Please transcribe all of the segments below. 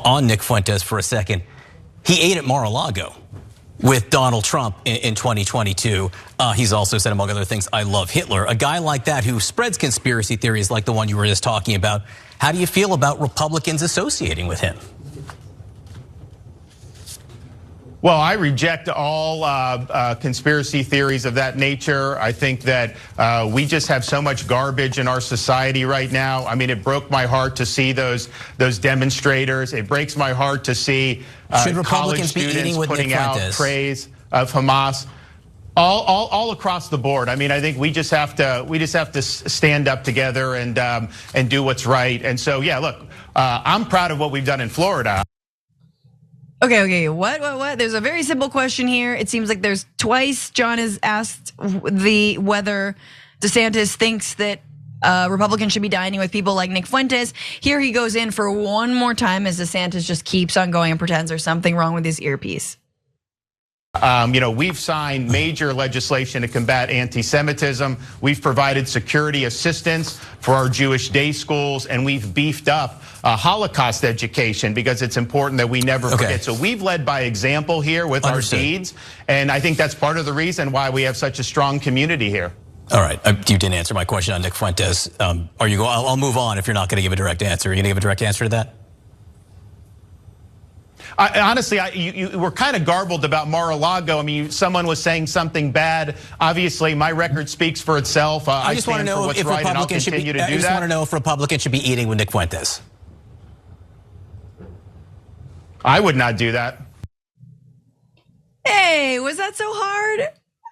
on Nick Fuentes for a second. He ate at Mar-a-Lago with Donald Trump in 2022. He's also said, among other things, I love Hitler. A guy like that who spreads conspiracy theories like the one you were just talking about. How do you feel about Republicans associating with him? Well, I reject all conspiracy theories of that nature. I think that we just have so much garbage in our society right now. I mean, it broke my heart to see those demonstrators. It breaks my heart to see college students putting out praise of Hamas. All across the board. I mean, I think we just have to stand up together and do what's right. And so, yeah, look, I'm proud of what we've done in Florida. Okay, what? There's a very simple question here. It seems like there's twice John has asked whether DeSantis thinks that Republicans should be dining with people like Nick Fuentes. Here he goes in for one more time as DeSantis just keeps on going and pretends there's something wrong with his earpiece. We've signed major legislation to combat anti-Semitism. We've provided security assistance for our Jewish day schools, and we've beefed up Holocaust education because it's important that we never forget. So we've led by example here with our deeds, and I think that's part of the reason why we have such a strong community here. All right, you didn't answer my question on Nick Fuentes. I'll move on if you're not going to give a direct answer. Are you going to give a direct answer to that? Honestly, you were kind of garbled about Mar-a-Lago. I mean, someone was saying something bad. Obviously, my record speaks for itself. I just want to know if Republicans should be. I just want to know if Republicans should be eating with Nick Fuentes. I would not do that. Hey, was that so hard?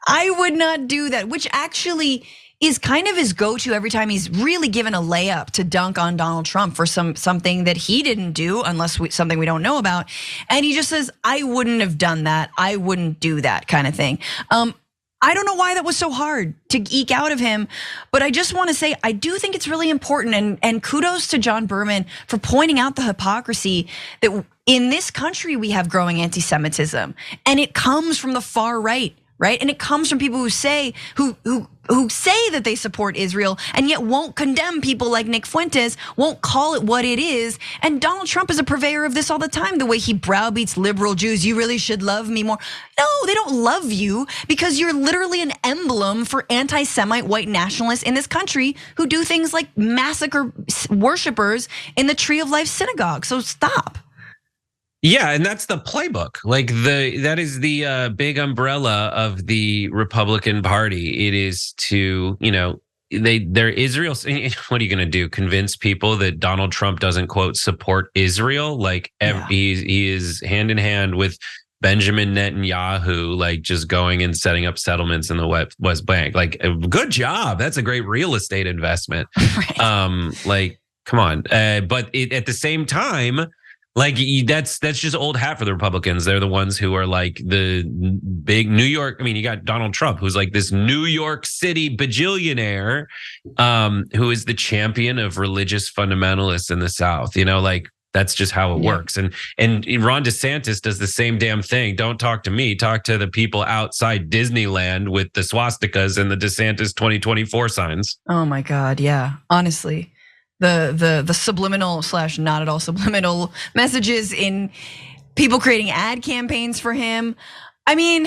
I would not do that, which actually is kind of his go-to every time he's really given a layup to dunk on Donald Trump for something that he didn't do, unless something we don't know about. And he just says, I wouldn't have done that. I wouldn't do that kind of thing. I don't know why that was so hard to eke out of him, but I just want to say, I do think it's really important, and kudos to John Berman for pointing out the hypocrisy that in this country we have growing anti-Semitism, and it comes from the far right. Right, and it comes from people who say that they support Israel and yet won't condemn people like Nick Fuentes, won't call it what it is. And Donald Trump is a purveyor of this all the time. The way he browbeats liberal Jews, you really should love me more. No, they don't love you because you're literally an emblem for anti-Semite white nationalists in this country who do things like massacre worshipers in the Tree of Life synagogue. So stop. Yeah, and that's the playbook. Like that is the big umbrella of the Republican Party. It is to, they're Israel. What are you going to do? Convince people that Donald Trump doesn't, quote, support Israel? Like he is hand in hand with Benjamin Netanyahu, like just going and setting up settlements in the West Bank. Like, good job. That's a great real estate investment. Right. Like, come on. But at the same time, like that's just old hat for the Republicans. They're the ones who are like the big New York. I mean, you got Donald Trump, who's like this New York City bajillionaire, who is the champion of religious fundamentalists in the South. Like that's just how it works. And Ron DeSantis does the same damn thing. Don't talk to me. Talk to the people outside Disneyland with the swastikas and the DeSantis 2024 signs. Oh my God, yeah. Honestly. The subliminal / not at all subliminal messages in people creating ad campaigns for him. I mean,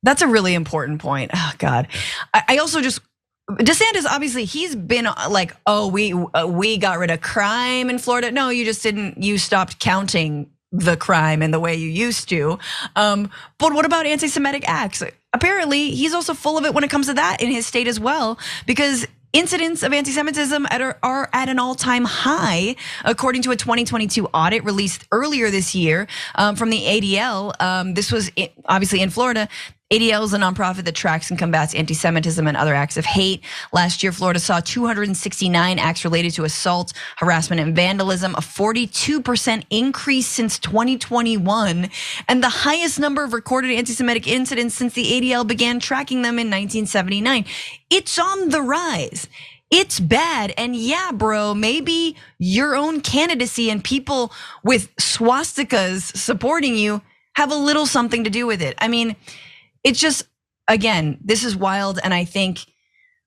that's a really important point. Oh God, I also just DeSantis, obviously he's been like, oh, we got rid of crime in Florida. No, you just didn't. You stopped counting the crime in the way you used to. But what about anti-Semitic acts? Apparently, he's also full of it when it comes to that in his state as well, because incidents of anti-Semitism are at an all-time high, according to a 2022 audit released earlier this year from the ADL. This was obviously in Florida. ADL is a nonprofit that tracks and combats anti-Semitism and other acts of hate. Last year, Florida saw 269 acts related to assault, harassment, and vandalism, a 42% increase since 2021, and the highest number of recorded anti-Semitic incidents since the ADL began tracking them in 1979. It's on the rise. It's bad. And yeah, bro, maybe your own candidacy and people with swastikas supporting you have a little something to do with it. I mean, it's just, again, this is wild. And I think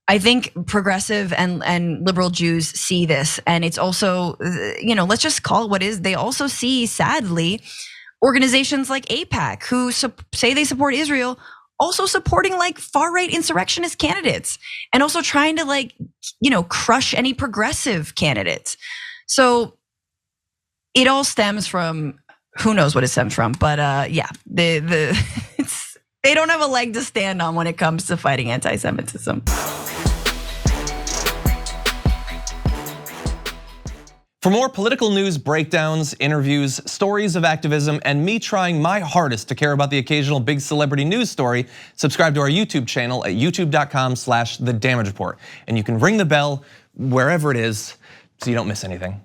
I think progressive and liberal Jews see this, and it's also, let's just call it what is. They also see, sadly, organizations like AIPAC who say they support Israel, also supporting like far-right insurrectionist candidates, and also trying to crush any progressive candidates. So it all stems from, who knows what it stems from, but yeah, they don't have a leg to stand on when it comes to fighting anti-Semitism. For more political news breakdowns, interviews, stories of activism, and me trying my hardest to care about the occasional big celebrity news story, subscribe to our YouTube channel at youtube.com/thedamagereport. And you can ring the bell wherever it is so you don't miss anything.